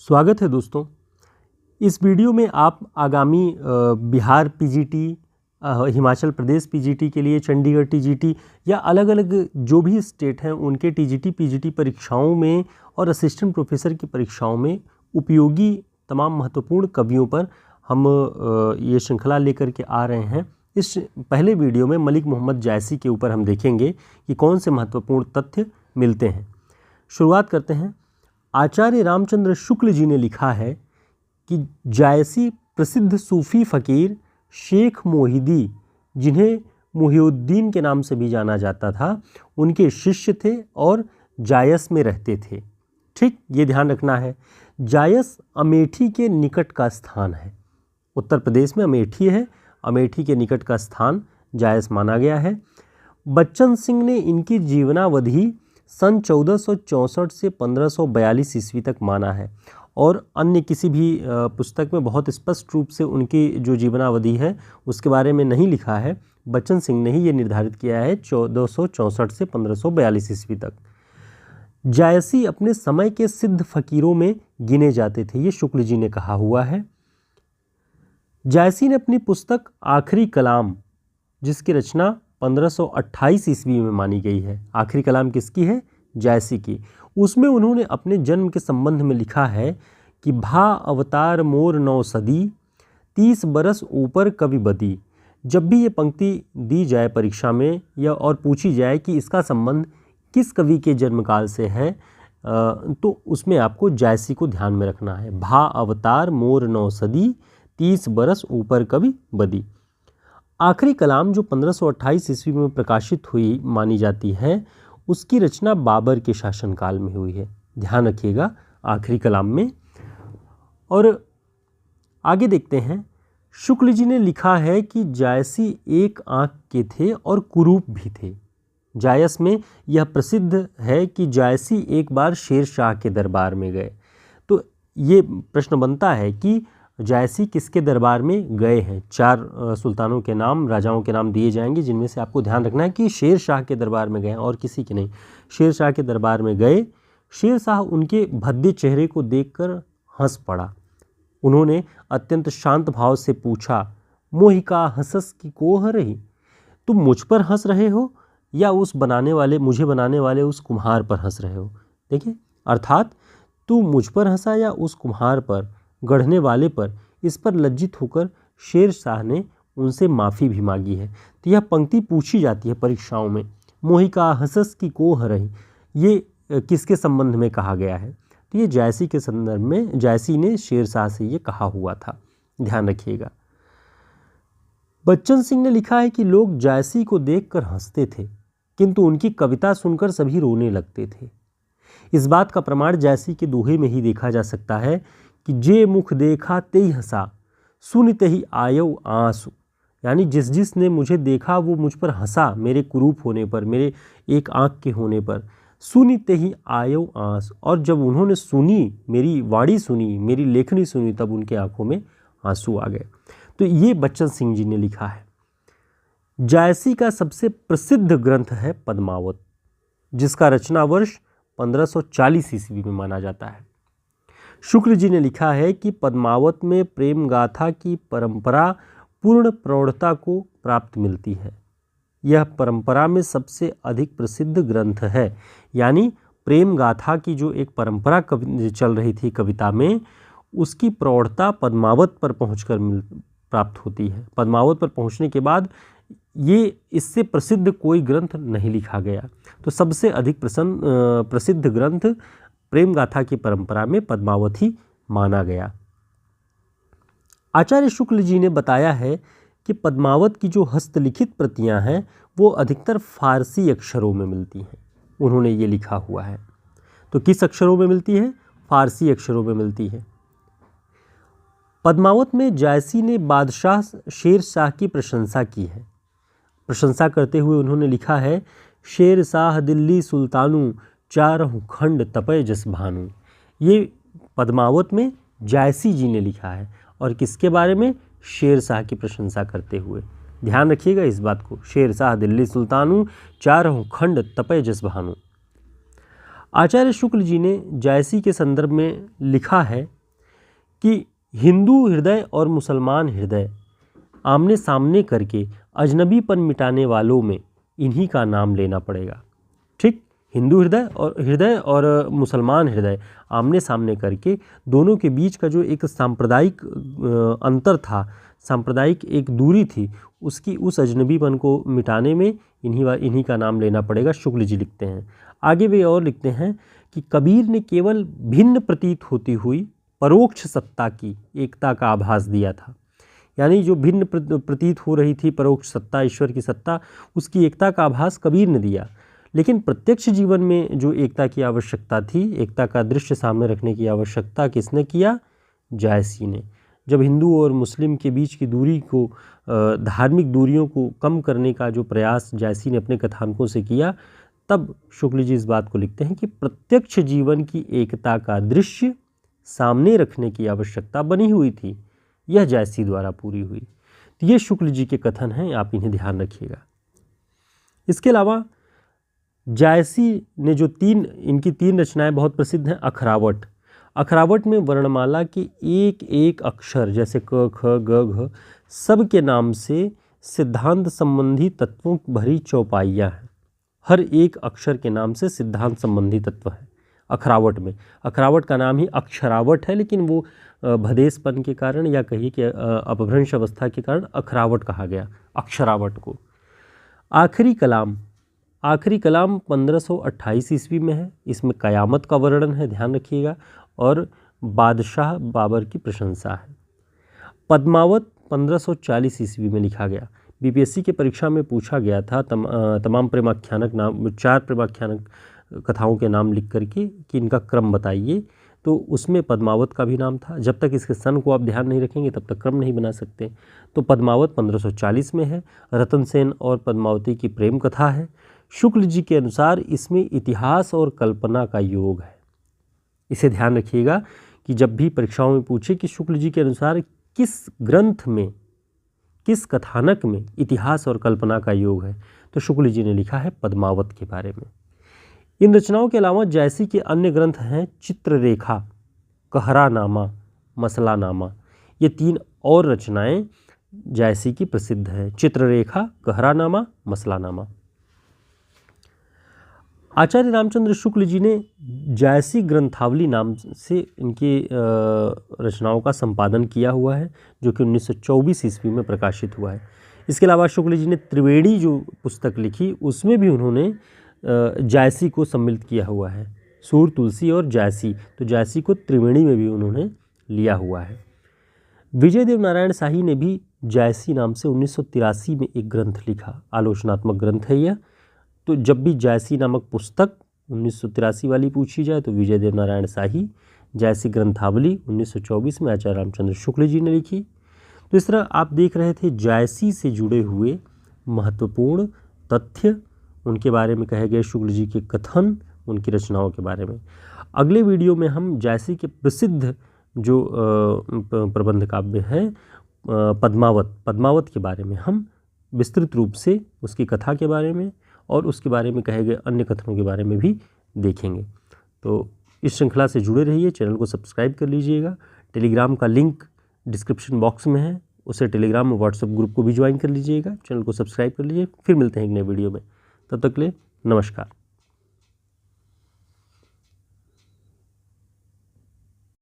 स्वागत है दोस्तों। इस वीडियो में आप आगामी बिहार पीजीटी, हिमाचल प्रदेश पीजीटी के लिए, चंडीगढ़ टीजीटी या अलग अलग जो भी स्टेट हैं उनके टीजीटी पीजीटी परीक्षाओं में और असिस्टेंट प्रोफेसर की परीक्षाओं में उपयोगी तमाम महत्वपूर्ण कवियों पर हम ये श्रृंखला लेकर के आ रहे हैं। इस पहले वीडियो में मलिक मोहम्मद जायसी के ऊपर हम देखेंगे कि कौन से महत्वपूर्ण तथ्य मिलते हैं। शुरुआत करते हैं। आचार्य रामचंद्र शुक्ल जी ने लिखा है कि जायसी प्रसिद्ध सूफी फ़कीर शेख मोहिदी, जिन्हें मुहिउद्दीन के नाम से भी जाना जाता था, उनके शिष्य थे और जायस में रहते थे। ठीक, ये ध्यान रखना है। जायस अमेठी के निकट का स्थान है। उत्तर प्रदेश में अमेठी है, अमेठी के निकट का स्थान जायस माना गया है। बच्चन सिंह ने इनकी जीवनावधि सन 1464 से 1542 ईस्वी तक माना है और अन्य किसी भी पुस्तक में बहुत स्पष्ट रूप से उनकी जो जीवनावधि है उसके बारे में नहीं लिखा है। बच्चन सिंह ने ही ये निर्धारित किया है 1464 से 1542 ईस्वी तक। जायसी अपने समय के सिद्ध फकीरों में गिने जाते थे, ये शुक्ल जी ने कहा हुआ है। जायसी ने अपनी पुस्तक आखिरी कलाम, जिसकी रचना 1528 ईस्वी में मानी गई है, आखिरी कलाम किसकी है? जायसी की। उसमें उन्होंने अपने जन्म के संबंध में लिखा है कि भा अवतार मोर 9 सदी, 30 बरस ऊपर कवि बदी। जब भी ये पंक्ति दी जाए परीक्षा में या और पूछी जाए कि इसका संबंध किस कवि के जन्मकाल से है, तो उसमें आपको जायसी को ध्यान में रखना है। भा अवतार मोर 9 सदी, 30 बरस ऊपर कवि बदी। आखिरी कलाम जो 1528 ईस्वी में प्रकाशित हुई मानी जाती है, उसकी रचना बाबर के शासनकाल में हुई है। ध्यान रखिएगा आखिरी कलाम में। और आगे देखते हैं। शुक्ल जी ने लिखा है कि जायसी एक आंख के थे और कुरूप भी थे। जायस में यह प्रसिद्ध है कि जायसी एक बार शेर शाह के दरबार में गए। तो ये प्रश्न बनता है कि जायसी किसके दरबार में गए हैं। 4 सुल्तानों के नाम, राजाओं के नाम दिए जाएंगे, जिनमें से आपको ध्यान रखना है कि शेर शाह के दरबार में गए हैं और किसी के नहीं। शेर शाह के दरबार में गए। शेर शाह उनके भद्दे चेहरे को देखकर हंस पड़ा। उन्होंने अत्यंत शांत भाव से पूछा, मोहिका हंसस की कोह रही, तुम मुझ पर हंस रहे हो या मुझे बनाने वाले उस कुम्हार पर हंस रहे हो। देखिए, अर्थात तू मुझ पर हंसा या उस कुम्हार पर, गढ़ने वाले पर। इस पर लज्जित होकर शेर शाह ने उनसे माफ़ी भी मांगी है। तो यह पंक्ति पूछी जाती है परीक्षाओं में, मोहिका हंसस की कोह रही, ये किसके संबंध में कहा गया है? तो ये जायसी के संदर्भ में, जायसी ने शेर शाह से ये कहा हुआ था। ध्यान रखिएगा। बच्चन सिंह ने लिखा है कि लोग जायसी को देखकर हंसते थे, किंतु उनकी कविता सुनकर सभी रोने लगते थे। इस बात का प्रमाण जायसी के दोहे में ही देखा जा सकता है कि जे मुख देखा तेई हंसा, सुनते ही आयो आंसू। यानी जिस जिसने मुझे देखा वो मुझ पर हंसा, मेरे कुरूप होने पर, मेरे एक आंख के होने पर। सुनते ही आयो आंसू, और जब उन्होंने सुनी, मेरी वाणी सुनी, मेरी लेखनी सुनी, तब उनके आंखों में आंसू आ गए। तो ये बच्चन सिंह जी ने लिखा है। जायसी का सबसे प्रसिद्ध ग्रंथ है पद्मावत, जिसका रचना वर्ष 1540 ईस्वी में माना जाता है। शुक्ल जी ने लिखा है कि पद्मावत में प्रेम गाथा की परंपरा पूर्ण प्रौढ़ता को प्राप्त मिलती है। यह परंपरा में सबसे अधिक प्रसिद्ध ग्रंथ है। यानी प्रेम गाथा की जो एक परंपरा चल रही थी कविता में, उसकी प्रौढ़ता पद्मावत पर पहुंचकर प्राप्त होती है। पद्मावत पर पहुंचने के बाद ये इससे प्रसिद्ध कोई ग्रंथ नहीं लिखा गया। तो सबसे अधिक प्रसिद्ध ग्रंथ प्रेम गाथा की परंपरा में पद्मावत ही माना गया। आचार्य शुक्ल जी ने बताया है कि पद्मावत की जो हस्तलिखित प्रतियां हैं वो अधिकतर फारसी अक्षरों में मिलती हैं। उन्होंने ये लिखा हुआ है। तो किस अक्षरों में मिलती है? फारसी अक्षरों में मिलती है। पद्मावत में जायसी ने बादशाह शेर शाह की प्रशंसा की है। प्रशंसा करते हुए उन्होंने लिखा है, शेर शाह दिल्ली सुल्तानू, चारहु खंड तपय जस भानु। ये पद्मावत में जायसी जी ने लिखा है। और किसके बारे में? शेर शाह की प्रशंसा करते हुए। ध्यान रखिएगा इस बात को। शेर शाह दिल्ली सुल्तानू, चारहों खंड तपय जस भानु। आचार्य शुक्ल जी ने जायसी के संदर्भ में लिखा है कि हिंदू हृदय और मुसलमान हृदय आमने सामने करके अजनबीपन मिटाने वालों में इन्हीं का नाम लेना पड़ेगा। ठीक, हिंदू हृदय और मुसलमान हृदय आमने सामने करके दोनों के बीच का जो एक सांप्रदायिक अंतर था, सांप्रदायिक एक दूरी थी, उसकी उस अजनबीपन को मिटाने में इन्हीं का नाम लेना पड़ेगा, शुक्ल जी लिखते हैं। आगे वे और लिखते हैं कि कबीर ने केवल भिन्न प्रतीत होती हुई परोक्ष सत्ता की एकता का आभास दिया था। यानी जो भिन्न प्रतीत हो रही थी परोक्ष सत्ता, ईश्वर की सत्ता, उसकी एकता का आभास कबीर ने दिया। लेकिन प्रत्यक्ष जीवन में जो एकता की आवश्यकता थी, एकता का दृश्य सामने रखने की आवश्यकता किसने किया? जायसी ने। जब हिंदू और मुस्लिम के बीच की दूरी को, धार्मिक दूरियों को कम करने का जो प्रयास जायसी ने अपने कथानकों से किया, तब शुक्ल जी इस बात को लिखते हैं कि प्रत्यक्ष जीवन की एकता का दृश्य सामने रखने की आवश्यकता बनी हुई थी, यह जायसी द्वारा पूरी हुई। तो ये शुक्ल जी के कथन हैं, आप इन्हें ध्यान रखिएगा। इसके अलावा जायसी ने जो इनकी तीन रचनाएं बहुत प्रसिद्ध हैं। अखरावट। अखरावट में वर्णमाला के एक एक अक्षर जैसे क, ख, ग, घ सब के नाम से सिद्धांत संबंधी तत्वों भरी चौपाइयाँ हैं। हर एक अक्षर के नाम से सिद्धांत संबंधी तत्व है अखरावट में। अखरावट का नाम ही अक्षरावट है, लेकिन वो भदेसपन के कारण या कहिए कि अपभ्रंश अवस्था के कारण अखरावट कहा गया अक्षरावट को। आखिरी कलाम 1528 ईस्वी में है। इसमें कयामत का वर्णन है, ध्यान रखिएगा, और बादशाह बाबर की प्रशंसा है। पद्मावत 1540 ईस्वी में लिखा गया। बीपीएससी के परीक्षा में पूछा गया था तमाम प्रेमाख्यानक नाम, 4 प्रेमाख्यानक कथाओं के नाम लिख करके कि इनका क्रम बताइए, तो उसमें पद्मावत का भी नाम था। जब तक इसके सन को आप ध्यान नहीं रखेंगे तब तक क्रम नहीं बना सकते। तो पद्मावत 1540 में है। रतन सेन और पद्मावती की प्रेम कथा है। शुक्ल जी के अनुसार इसमें इतिहास और कल्पना का योग है। इसे ध्यान रखिएगा कि जब भी परीक्षाओं में पूछे कि शुक्ल जी के अनुसार किस ग्रंथ में, किस कथानक में इतिहास और कल्पना का योग है, तो शुक्ल जी ने लिखा है पद्मावत के बारे में। इन रचनाओं के अलावा जायसी के अन्य ग्रंथ हैं चित्ररेखा, कहरानामा, मसलानामा। ये 3 और रचनाएं जायसी की प्रसिद्ध हैं। चित्ररेखा, कहरानामा, मसलानामा। आचार्य रामचंद्र शुक्ल जी ने जायसी ग्रंथावली नाम से इनकी रचनाओं का संपादन किया हुआ है, जो कि 1924 ईस्वी में प्रकाशित हुआ है। इसके अलावा शुक्ल जी ने त्रिवेणी जो पुस्तक लिखी, उसमें भी उन्होंने जायसी को सम्मिलित किया हुआ है। सूर, तुलसी और जायसी, तो जायसी को त्रिवेणी में भी उन्होंने लिया हुआ है। विजय देव नारायण शाही ने भी जायसी नाम से 1983 में एक ग्रंथ लिखा, आलोचनात्मक ग्रंथ है यह। तो जब भी जायसी नामक पुस्तक 1983 वाली पूछी जाए तो विजय देव नारायण शाही। जायसी ग्रंथावली 1924 में आचार्य रामचंद्र शुक्ल जी ने लिखी। तो इस तरह आप देख रहे थे जायसी से जुड़े हुए महत्वपूर्ण तथ्य, उनके बारे में कहे गए शुक्ल जी के कथन, उनकी रचनाओं के बारे में। अगले वीडियो में हम जायसी के प्रसिद्ध जो प्रबंध काव्य है पद्मावत के बारे में हम विस्तृत रूप से उसकी कथा के बारे में और उसके बारे में कहे गए अन्य कथनों के बारे में भी देखेंगे। तो इस श्रृंखला से जुड़े रहिए, चैनल को सब्सक्राइब कर लीजिएगा। टेलीग्राम का लिंक डिस्क्रिप्शन बॉक्स में है, उसे टेलीग्राम और व्हाट्सएप ग्रुप को भी ज्वाइन कर लीजिएगा। चैनल को सब्सक्राइब कर लीजिए। फिर मिलते हैं एक नए वीडियो में, तब तक के लिए नमस्कार।